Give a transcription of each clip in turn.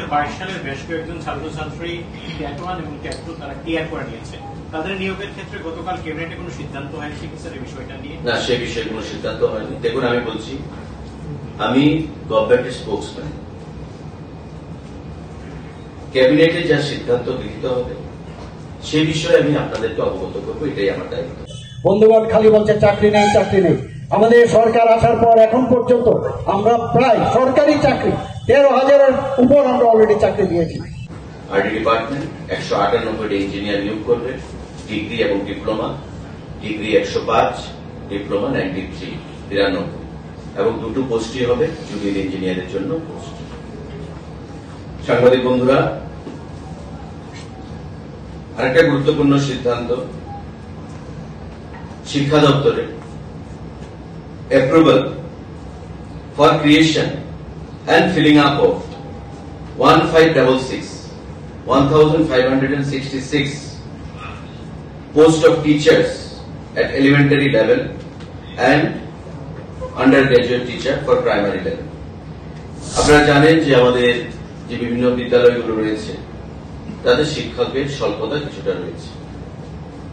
2022 সালের বেশ কয়েকজন ছাত্রছাত্রী ক্যাট 1 এবং ক্যাট 2 তারা ক্লিয়ার করে নিয়েছে। তাদের নিয়োগের ক্ষেত্রে গতকাল ক্যাবিনেটে কোনো সিদ্ধান্ত হয়নি কি স্যার এই বিষয়টা নিয়ে? না, সে বিষয়ে কোনো সিদ্ধান্ত হয়নি। দেখুন, আমি বলছি, আমি গভর্নমেন্টের স্পোকসম্যান। ক্যাবিনেটে যা সিদ্ধান্ত গৃহীত হবে সে বিষয়ে আমি আপনাদেরকে অবগত করবো, এটাই আমার দায়িত্ব। বন্ধুগণ খালি বলছে চাকরি নেই, চাকরি নেই। আমাদের সরকার আসার পর এখন পর্যন্ত আমরা প্রায় সরকারি চাকরি 13,000-এর উপর আমরা অলরেডি চাকরি দিয়েছি। আরডি ডিপার্টমেন্ট 198টি ইঞ্জিনিয়ার নিয়োগ করবে, ডিগ্রি এবং ডিপ্লোমা। ডিগ্রি 105, ডিপ্লোমা 93 এবং দুটো পোস্টই হবে জুনিয়র ইঞ্জিনিয়ারের জন্য পোস্ট। সাংবাদিক বন্ধুরা, আরেকটা গুরুত্বপূর্ণ সিদ্ধান্ত, শিক্ষা দপ্তরের approval for creation and filling up of 1566 post of teachers at elementary level and undergraduate teacher for primary level. আপনারা জানেন যে আমাদের যে বিভিন্ন বিদ্যালয়গুলো রয়েছে তাদের শিক্ষকের স্বল্পতা কিছুটা রয়েছে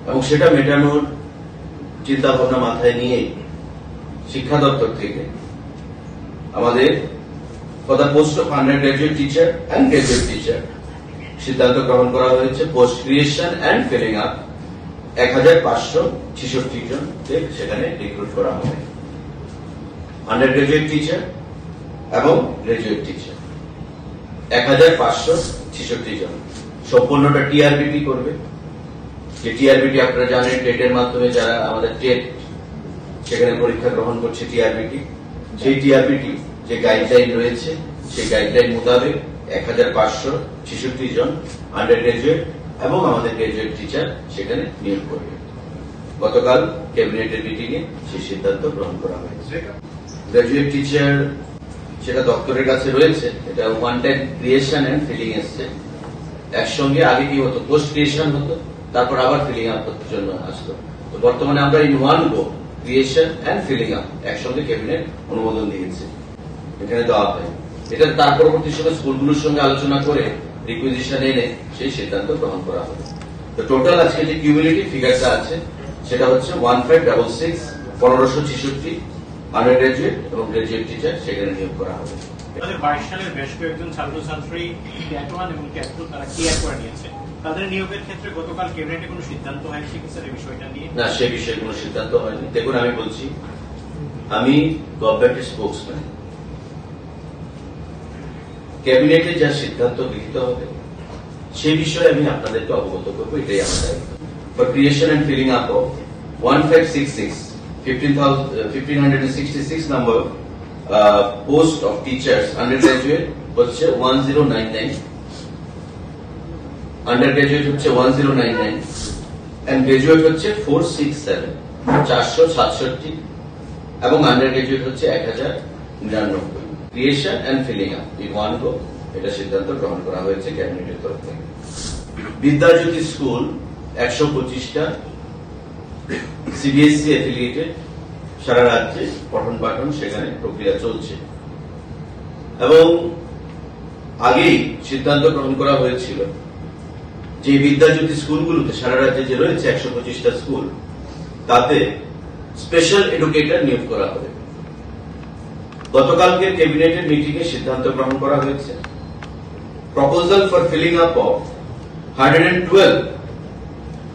এবং সেটা মেটানোর চিন্তা ভাবনা মাথায় নিয়ে শিক্ষা দপ্তর থেকে আমাদের for the post of undergraduate teacher and graduate teacher সিদ্ধান্ত গ্রহণ করা হয়েছে। Post creation and filling up 1566 জন সেখানে রিক্রুট করা হবে, আন্ডারগ্রাজুয়েট টিচার এবং গ্রাজুয়েট টিচার 1566 জন। সম্পূর্ণটা টিআরবিটি করবে। যে টিআরবিটি আপনারা জানেন, টেটের মাধ্যমে যারা আমাদের টেট সেখানে পরীক্ষা গ্রহণ করছে টিআরবিটি, সেই টিআরবিটি যে গাইডলাইন রয়েছে সেই গাইডলাইন মোতাবেক 1566 জন আন্ডার গ্রাজুয়েট এবং আমাদের গ্রাজুয়েট টিচার সেখানে নিয়োগ করবে। গতকাল ক্যাবিনেটের মিটিং এ সেই সিদ্ধান্ত গ্রহণ করা হয়েছে। গ্রাজুয়েট টিচার সেটা দপ্তরের কাছে রয়েছে, এটা one time creation and filling এসছে একসঙ্গে। আগে কি হতো, পোস্ট ক্রিয়েশন হতো, তারপর আবার ফিলিং আপ জন্য আসতো। তো বর্তমানে আমরা in one go creation and filling up একসঙ্গে ক্যাবিনেট অনুমোদন দিয়েছে, এখানে দেওয়া হয়। এটা তার পরবর্তী সময় স্কুলগুলোর সঙ্গে আলোচনা করে রিকুইজিশন এনে সেই সিদ্ধান্ত গ্রহণ করা হবে। তো টোটাল আজকে যে কিউমুলেটিভ ফিগারটা আছে সেটা হচ্ছে 1566 আন্ডার গ্রাজুয়েট এবং গ্রাজুয়েট টিচার সেখানে নিয়োগ করা হবে। 2022 সালের বেশ কয়েকজন ছাত্রছাত্রী ক্যাট 1 এবং ক্যাট 2 তারা ক্লিয়ার করে নিয়েছে। তাদের নিয়োগের ক্ষেত্রে গতকাল ক্যাবিনেটে কোনো সিদ্ধান্ত হয়নি কি স্যার এই বিষয়টা নিয়ে? না, সে বিষয়ে কোনো সিদ্ধান্ত হয়নি। দেখুন, আমি বলছি, আমি গভর্নমেন্টের স্পোকসম্যান। ক্যাবিনেটে যা সিদ্ধান্ত গৃহীত হবে সে বিষয়ে আমি আপনাদেরকে অবগত করবো, এটাই আমার দায়িত্ব। For creation and filling up of 1566 number post of teachers under graduate হচ্ছে 1099, আন্ডার গ্রাজুয়েট হচ্ছে 1099 এন্ড গ্রাজুয়েট হচ্ছে 467 এবং আন্ডার গ্রাজুয়েট হচ্ছে 1099। Creation and filling up in one go, এটা সিদ্ধান্ত গ্রহণ করা হয়েছে ক্যাবিনেটের তরফ থেকে। বিদ্যাজ্যোতি স্কুল 125টা সিবিএসই অ্যাফিলিয়েটেড সারা রাজ্যে পঠন পাঠন সেখানে প্রক্রিয়া চলছে এবং আগেই সিদ্ধান্ত গ্রহণ করা হয়েছিল যে বিদ্যাজ্যোতি স্কুলগুলোতে সারা রাজ্যে যে রয়েছে 125টা স্কুল, তাতে স্পেশাল এডুকেটর নিয়োগ করা হবে। গতকালকে ক্যাবিনেটের মিটিং এ সিদ্ধান্ত গ্রহণ করা হয়েছে proposal for filling up of 112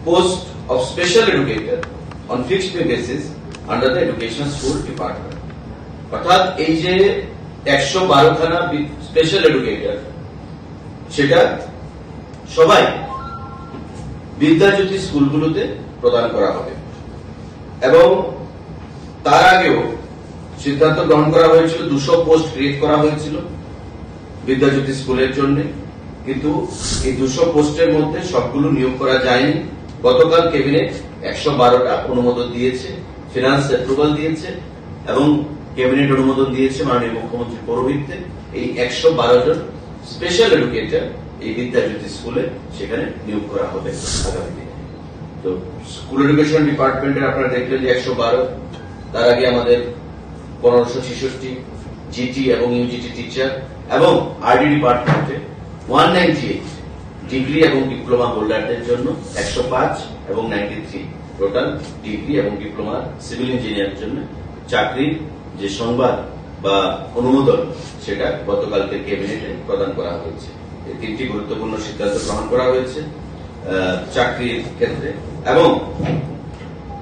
post of special educator on fixed pay basis under the education school department. অর্থাৎ এই যে 112খানা স্পেশাল এডুকেটর সেটা সবাই বিদ্যাজ্যোতি স্কুলগুলোতে প্রদান করা হবে এবং তার আগেও সিদ্ধান্ত গ্রহণ করা হয়েছিল 200 পোস্ট ক্রিয়েট করা হয়েছিল বিদ্যাজ্যোতি স্কুলের জন্য, কিন্তু এই 200 পোস্টের মধ্যে সবগুলো নিয়োগ করা যায়নি। গতকাল ক্যাবিনেট 112টা অনুমোদন দিয়েছে, ফিনান্স অ্যাপ্রুভাল দিয়েছে এবং ক্যাবিনেট অনুমোদন দিয়েছে মাননীয় মুখ্যমন্ত্রীর পৌরোহিত্যে এই 112 জন স্পেশাল এডুকেটর এই বিদ্যাজ্যোতি স্কুলে সেখানে নিয়োগ করা হবে আগামী দিনে। তো স্কুল এডুকেশন ডিপার্টমেন্টের আপনারা দেখলেন যে 112, তার আগে আমাদের 1566 জিটি এবং ইউজিটি টিচার এবং আরডি ডিপার্টমেন্টে 198 ডিগ্রি এবং ডিপ্লোমা হোল্ডারদের জন্য, 105 এবং 93 টোটাল ডিগ্রি এবং ডিপ্লোমা সিভিল ইঞ্জিনিয়ারের জন্য চাকরির যে সংবাদ বা অনুমোদন সেটা গতকালকে ক্যাবিনেটে প্রদান করা হয়েছে। এই তিনটি গুরুত্বপূর্ণ সিদ্ধান্ত গ্রহণ করা হয়েছে চাকরির ক্ষেত্রে। এবং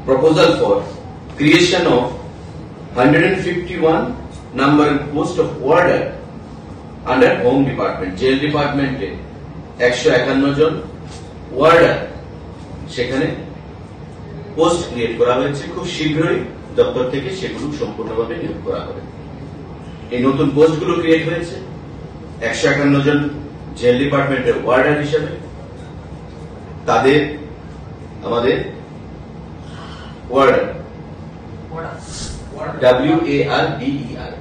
proposal for creation of 151 number post of warder under home department, জেল ডিপার্টমেন্টে 151 জন ওয়ার্ডার, সেখানে পোস্ট ক্রিয়েট করা হয়েছে। খুব শীঘ্রই দপ্তর থেকে সেগুলো সম্পূর্ণভাবে নিয়োগ করা হবে। এই নতুন পোস্টগুলো ক্রিয়েট হয়েছে 151 জন জেল ডিপার্টমেন্টের ওয়ার্ডার হিসেবে। তাদের আমাদের warder, WARDER,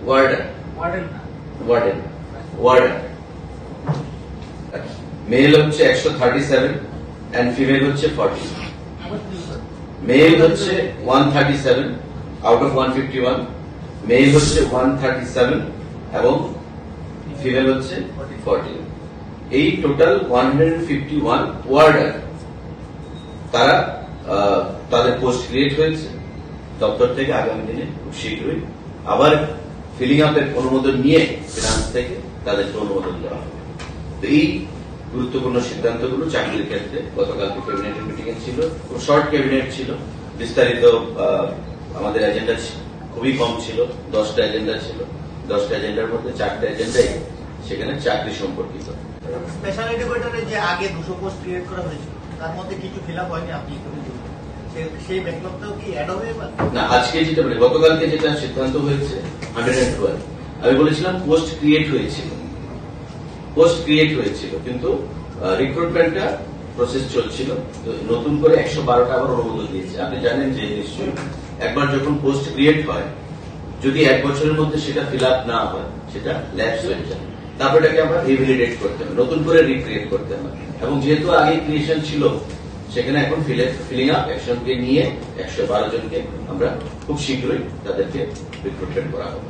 warder, warden, warder. Male হচ্ছে 137 এন্ড ফিমেল হচ্ছে 40। মেল হচ্ছে 137 আউট অফ 151, মেল হচ্ছে 137 এবং ফিমেল হচ্ছে 40। এই টোটাল 151 ওয়ার্ডার তারা তাদের পোস্ট ক্রিয়েট হয়েছে। দপ্তর থেকে আগামী দিনে খুব শীঘ্রই আবার ফিলিং আপের অনুমোদন নিয়ে ফিনান্স থেকে তাদেরকে অনুমোদন দেওয়া হবে। তো এই গুরুত্বপূর্ণ সিদ্ধান্তগুলো চাকরির ক্ষেত্রে গতকালকে ক্যাবিনেটের মিটিং এ ছিল। খুব শর্ট ক্যাবিনেট ছিল, বিস্তারিত আমাদের এজেন্ডা খুবই কম ছিল। 10টা এজেন্ডা ছিল, 10টা এজেন্ডার মধ্যে 4টা এজেন্ডাই সেখানে চাকরি সম্পর্কিত। স্পেশাল এডুকেটরে যে আগে 200 পোস্ট ক্রিয়েট করা হয়েছিল তার মধ্যে কিছু ফিল আপ হয়নি, আপনি সেই ব্যাকলগটাও কি অ্যাড হবে এবার? না, আজকে যেটা বলে গতকালকে যেটা সিদ্ধান্ত হয়েছে 112, আমি বলেছিলাম পোস্ট ক্রিয়েট হয়েছিল, পোস্ট ক্রিয়েট হয়েছিল কিন্তু রিক্রুটমেন্টটা প্রসেস চলছিল। নতুন করে 112টা আবার অনুমোদন দিয়েছে। আপনি জানেন যে নিশ্চয়ই একবার যখন পোস্ট ক্রিয়েট হয়, যদি 1 বছরের মধ্যে সেটা ফিল আপ না হয় সেটা ল্যাপস হয়ে যায়। তারপর এটাকে আমরা রিভ্যালিডেট করতে হবে, নতুন করে রিক্রিয়েট করতে হবে। এবং যেহেতু আগে ক্রিয়েশন ছিল সেখানে এখন ফিলিং আপ অ্যাকশনকে নিয়ে 112 জনকে আমরা খুব শীঘ্রই তাদেরকে রিক্রুটমেন্ট করা হবে।